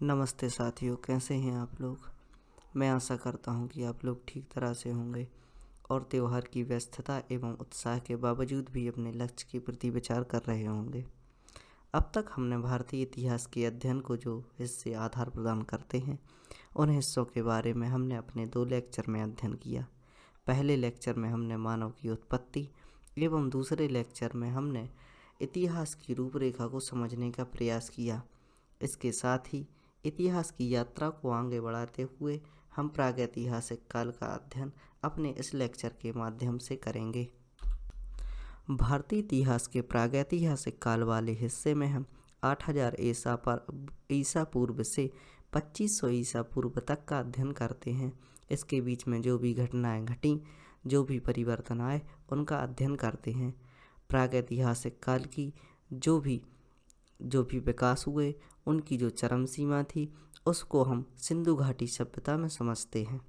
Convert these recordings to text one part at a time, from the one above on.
नमस्ते साथियों, कैसे हैं आप लोग। मैं आशा करता हूं कि आप लोग ठीक तरह से होंगे और त्यौहार की व्यस्तता एवं उत्साह के बावजूद भी अपने लक्ष्य के प्रति विचार कर रहे होंगे। अब तक हमने भारतीय इतिहास के अध्ययन को जो हिस्से आधार प्रदान करते हैं, उन हिस्सों के बारे में हमने अपने 2 लेक्चर में अध्ययन किया। पहले लेक्चर में हमने मानव की उत्पत्ति एवं दूसरे लेक्चर में हमने इतिहास की रूपरेखा को समझने का प्रयास किया। इसके साथ ही इतिहास की यात्रा को आगे बढ़ाते हुए हम प्रागैतिहासिक काल का अध्ययन अपने इस लेक्चर के माध्यम से करेंगे। भारतीय इतिहास के प्रागैतिहासिक काल वाले हिस्से में हम 8000 ईसा पूर्व से 2500 ईसा पूर्व तक का अध्ययन करते हैं। इसके बीच में जो भी घटनाएं घटीं, जो भी परिवर्तन आए, उनका अध्ययन करते हैं। प्रागैतिहासिक काल की जो भी विकास हुए, उनकी जो चरम सीमा थी, उसको हम सिंधु घाटी सभ्यता में समझते हैं।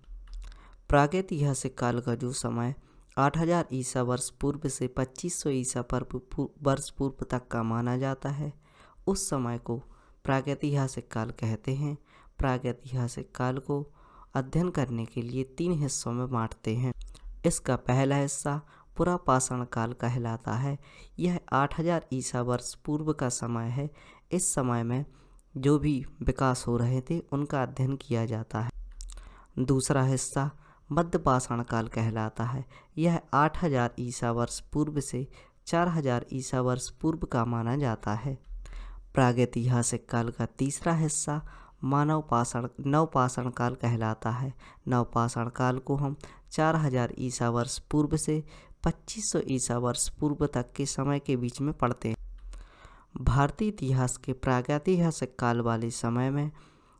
प्रागैतिहासिक काल का जो समय 8000 ईसा वर्ष पूर्व से 2500 ईसा वर्ष पूर्व तक का माना जाता है, उस समय को प्रागैतिहासिक काल कहते हैं। प्रागैतिहासिक काल को अध्ययन करने के लिए 3 हिस्सों में बांटते हैं। इसका पहला हिस्सा पुरापाषाण काल कहलाता है। यह 8000 ईसा वर्ष पूर्व का समय है। इस समय में जो भी विकास हो रहे थे, उनका अध्ययन किया जाता है। दूसरा हिस्सा मध्यपाषाण काल कहलाता है। यह 8000 ईसा वर्ष पूर्व से 4000 ईसा वर्ष पूर्व का माना जाता है। प्रागैतिहासिक काल का तीसरा हिस्सा नवपाषाण काल कहलाता है। नवपाषाण काल को हम 4000 ईसा वर्ष पूर्व से 2500 ईसा वर्ष पूर्व तक के समय के बीच में पढ़ते हैं। भारतीय इतिहास के प्रागैतिहासिक काल वाले समय में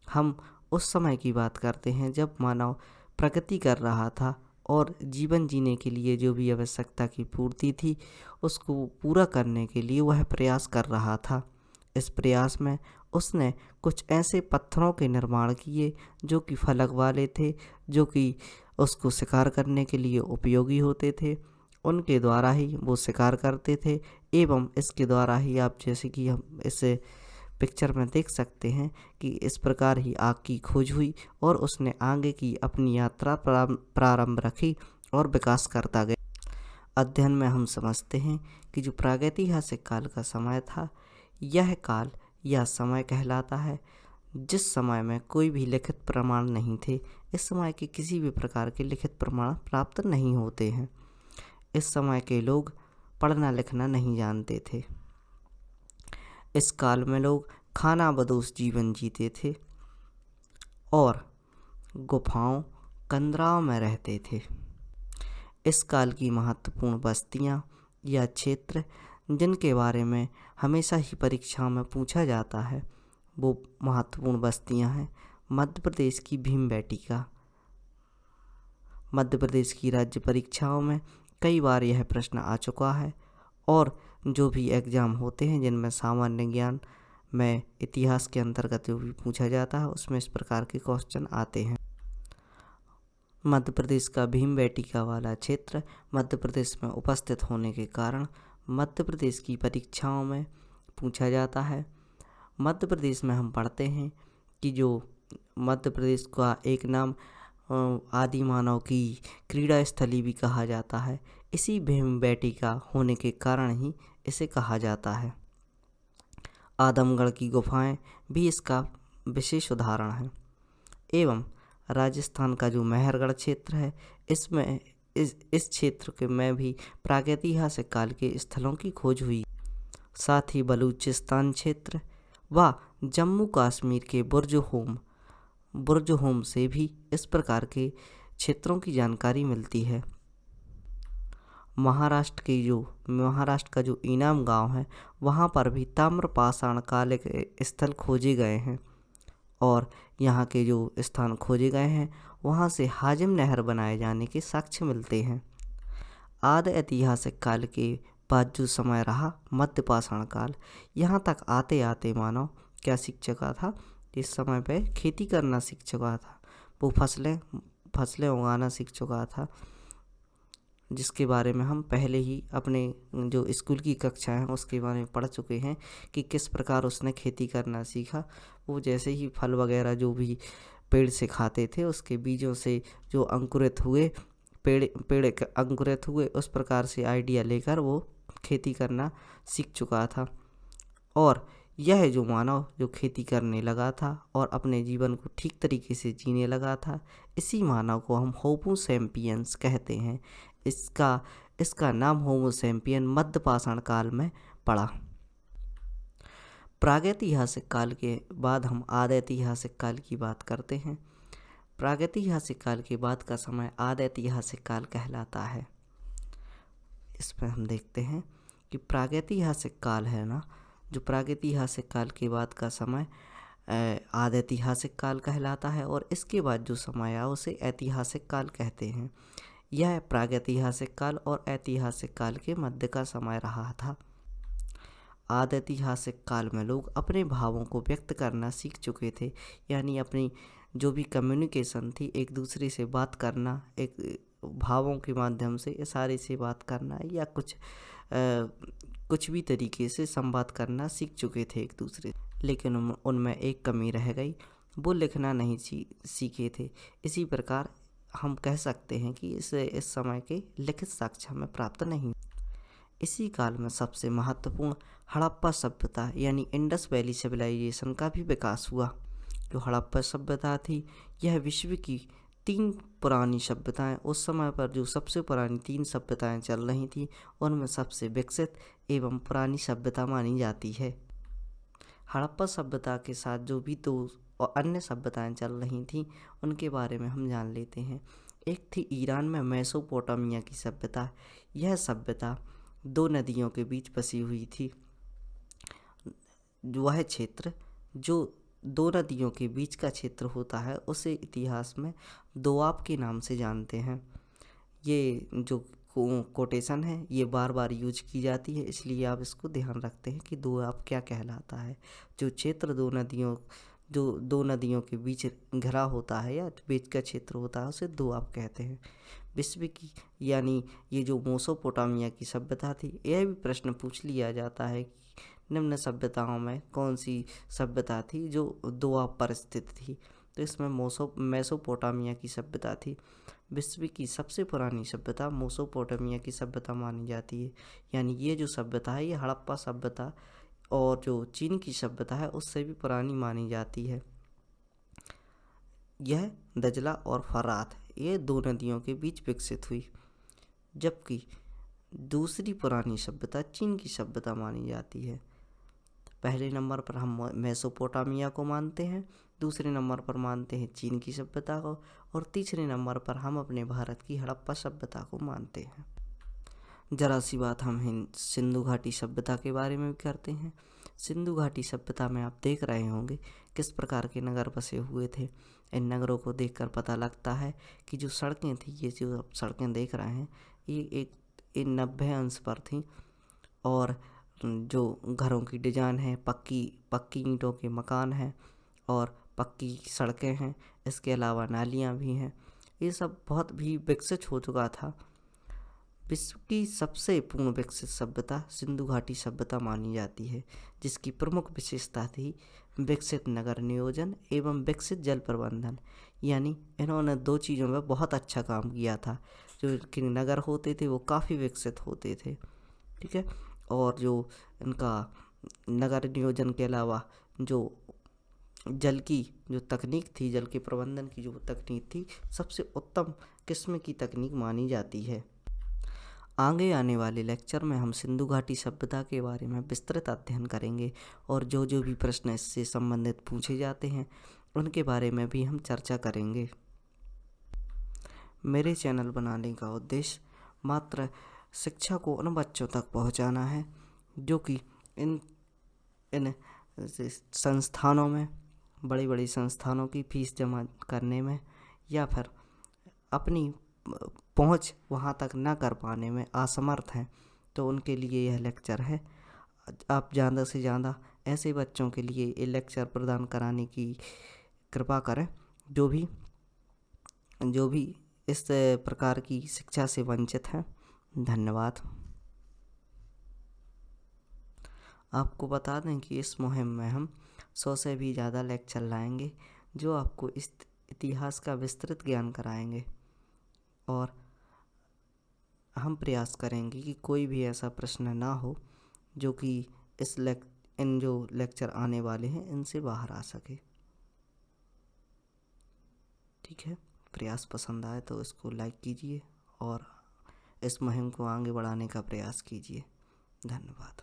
हम उस समय की बात करते हैं जब मानव प्रगति कर रहा था और जीवन जीने के लिए जो भी आवश्यकता की पूर्ति थी, उसको पूरा करने के लिए वह प्रयास कर रहा था। इस प्रयास में उसने कुछ ऐसे पत्थरों के निर्माण किए जो कि फलक वाले थे, जो कि उसको शिकार करने के लिए उपयोगी होते थे। उनके द्वारा ही वो शिकार करते थे एवं इसके द्वारा ही आप जैसे कि हम इसे पिक्चर में देख सकते हैं कि इस प्रकार ही आग की खोज हुई और उसने आगे की अपनी यात्रा प्रारंभ रखी और विकास करता गया। अध्ययन में हम समझते हैं कि जो प्रागैतिहासिक काल का समय था, यह काल या समय कहलाता है जिस समय में कोई भी लिखित प्रमाण नहीं थे। इस समय के किसी भी प्रकार के लिखित प्रमाण प्राप्त नहीं होते हैं। इस समय के लोग पढ़ना लिखना नहीं जानते थे। इस काल में लोग खानाबदोश जीवन जीते थे और गुफाओं कंदराओं में रहते थे। इस काल की महत्वपूर्ण बस्तियां या क्षेत्र जिनके बारे में हमेशा ही परीक्षाओं में पूछा जाता है, वो महत्वपूर्ण बस्तियां हैं। मध्य प्रदेश की भीमबेटका। मध्य प्रदेश की राज्य परीक्षाओं में कई बार यह प्रश्न आ चुका है और जो भी एग्ज़ाम होते हैं जिनमें सामान्य ज्ञान में इतिहास के अंतर्गत जो भी पूछा जाता है, उसमें इस प्रकार के क्वेश्चन आते हैं। मध्य प्रदेश का भीमबेटका वाला क्षेत्र मध्य प्रदेश में उपस्थित होने के कारण मध्य प्रदेश की परीक्षाओं में पूछा जाता है। मध्य प्रदेश में हम पढ़ते हैं कि जो मध्य प्रदेश का एक नाम आदि मानव की क्रीड़ा स्थली भी कहा जाता है। इसी भीमबेटका होने के कारण ही इसे कहा जाता है। आदमगढ़ की गुफाएं भी इसका विशेष उदाहरण है। एवं राजस्थान का जो मेहरगढ़ क्षेत्र है, इसमें इस क्षेत्र के में भी प्रागैतिहासिक काल के स्थलों की खोज हुई। साथ ही बलूचिस्तान क्षेत्र व जम्मू कश्मीर के बुर्ज होम से भी इस प्रकार के क्षेत्रों की जानकारी मिलती है। महाराष्ट्र का जो ईनाम गांव है, वहां पर भी ताम्रपाषाण काल के स्थल खोजे गए हैं और यहाँ के जो स्थान खोजे गए हैं, वहाँ से हाजिम नहर बनाए जाने के साक्ष्य मिलते हैं। आदि ऐतिहासिक काल के बाद जो समय रहा मध्यपाषाण काल, यहाँ तक आते आते मानव क्या सीख चुका था, इस समय पे खेती करना सीख चुका था। वो फसलें उगाना सीख चुका था। जिसके बारे में हम पहले ही अपने जो स्कूल की कक्षा है उसके बारे में पढ़ चुके हैं कि किस प्रकार उसने खेती करना सीखा। वो जैसे ही फल वगैरह जो भी पेड़ से खाते थे उसके बीजों से जो अंकुरित हुए, अंकुरित हुए, उस प्रकार से आइडिया लेकर वो खेती करना सीख चुका था। और यह जो मानव जो खेती करने लगा था और अपने जीवन को ठीक तरीके से जीने लगा था, इसी मानव को हम होमो सैपियंस कहते हैं। इसका नाम होमो सैपियन मध्यपाषाण काल में पड़ा। प्रागैतिहासिक काल के बाद हम आदैतिहासिक काल की बात करते हैं। प्रागैतिहासिक काल के बाद का समय आदैतिहासिक काल कहलाता है। इसमें हम देखते हैं कि प्रागैतिहासिक काल है ना, जो प्रागैतिहासिक काल के बाद का समय आदैतिहासिक काल कहलाता है, और इसके बाद जो समय आया उसे ऐतिहासिक काल कहते हैं। यह प्रागैतिहासिक काल और ऐतिहासिक काल के मध्य का समय रहा था। आदैतिहासिक काल में लोग अपने भावों को व्यक्त करना सीख चुके थे, यानी अपनी जो भी कम्युनिकेशन थी, एक दूसरे से बात करना, एक भावों के माध्यम से, इशारे से बात करना, या कुछ भी तरीके से संवाद करना सीख चुके थे एक दूसरे। लेकिन उनमें एक कमी रह गई, वो लिखना नहीं सीखे थे। इसी प्रकार हम कह सकते हैं कि इस समय के लिखित साक्ष्य हमें प्राप्त नहीं। इसी काल में सबसे महत्वपूर्ण हड़प्पा सभ्यता यानी इंडस वैली सिविलाइजेशन का भी विकास हुआ। जो हड़प्पा सभ्यता थी, यह विश्व की 3 पुरानी सभ्यताएं, उस समय पर जो सबसे पुरानी 3 सभ्यताएं चल रही थी, उनमें सबसे विकसित एवं पुरानी सभ्यता मानी जाती है। हड़प्पा सभ्यता के साथ जो भी 2 और अन्य सभ्यताएं चल रही थीं, उनके बारे में हम जान लेते हैं। एक थी ईरान में मेसोपोटामिया की सभ्यता। यह सभ्यता 2 नदियों के बीच बसी हुई थी। वह क्षेत्र जो 2 नदियों के बीच का क्षेत्र होता है, उसे इतिहास में दोआब के नाम से जानते हैं। ये जो कोटेशन है ये बार बार यूज की जाती है, इसलिए आप इसको ध्यान रखते हैं कि दोआब क्या कहलाता है। जो क्षेत्र 2 नदियों के बीच घिरा होता है या बीच का क्षेत्र होता है, उसे दोआब कहते हैं। विश्व की यानी ये जो मेसोपोटामिया की सभ्यता थी, यह भी प्रश्न पूछ लिया जाता है कि निम्न सभ्यताओं में कौन सी सभ्यता थी जो दोआब पर स्थित थी। तो इसमें मेसोपोटामिया की सभ्यता थी। विश्व की सबसे पुरानी सभ्यता मेसोपोटामिया की सभ्यता मानी जाती है। यानी ये जो सभ्यता है, ये हड़प्पा सभ्यता और जो चीन की सभ्यता है उससे भी पुरानी मानी जाती है। यह दजला और फरात, ये 2 नदियों के बीच विकसित हुई, जबकि दूसरी पुरानी सभ्यता चीन की सभ्यता मानी जाती है। पहले नंबर पर हम मेसोपोटामिया को मानते हैं, दूसरे नंबर पर मानते हैं चीन की सभ्यता को, और तीसरे नंबर पर हम अपने भारत की हड़प्पा सभ्यता को मानते हैं। जरा सी बात हम सिंधु घाटी सभ्यता के बारे में भी करते हैं। सिंधु घाटी सभ्यता में आप देख रहे होंगे किस प्रकार के नगर बसे हुए थे। इन नगरों को देखकर पता लगता है कि जो सड़कें थी, ये जो आप सड़कें देख रहे हैं, ये 90 अंश पर थी, और जो घरों की डिजाइन है, पक्की ईंटों के मकान हैं और पक्की सड़कें हैं। इसके अलावा नालियाँ भी हैं। ये सब बहुत भी विकसित हो चुका था। विश्व की सबसे पूर्ण विकसित सभ्यता सिंधु घाटी सभ्यता मानी जाती है, जिसकी प्रमुख विशेषता थी विकसित नगर नियोजन एवं विकसित जल प्रबंधन। यानी इन्होंने 2 चीज़ों में बहुत अच्छा काम किया था। जो कि नगर होते थे वो काफ़ी विकसित होते थे, ठीक है। और जो इनका नगर नियोजन के अलावा जो जल की जो तकनीक थी, जल के प्रबंधन की जो तकनीक थी, सबसे उत्तम किस्म की तकनीक मानी जाती है। आगे आने वाले लेक्चर में हम सिंधु घाटी सभ्यता के बारे में विस्तृत अध्ययन करेंगे, और जो भी प्रश्न इससे संबंधित पूछे जाते हैं उनके बारे में भी हम चर्चा करेंगे। मेरे चैनल बनाने का उद्देश्य मात्र शिक्षा को उन बच्चों तक पहुंचाना है जो कि इन संस्थानों में, बड़ी बड़ी संस्थानों की फीस जमा करने में या फिर अपनी पहुंच वहां तक ना कर पाने में असमर्थ हैं। तो उनके लिए यह लेक्चर है। आप ज़्यादा से ज़्यादा ऐसे बच्चों के लिए ये लेक्चर प्रदान कराने की कृपा करें जो भी इस प्रकार की शिक्षा से वंचित हैं। धन्यवाद। आपको बता दें कि इस मुहिम में हम 100 से भी ज़्यादा लेक्चर लाएंगे जो आपको इस इतिहास का विस्तृत ज्ञान कराएंगे, और हम प्रयास करेंगे कि कोई भी ऐसा प्रश्न ना हो जो कि इन जो लेक्चर आने वाले हैं इनसे बाहर आ सके। ठीक है, प्रयास पसंद आए तो इसको लाइक कीजिए और इस मुहिम को आगे बढ़ाने का प्रयास कीजिए। धन्यवाद।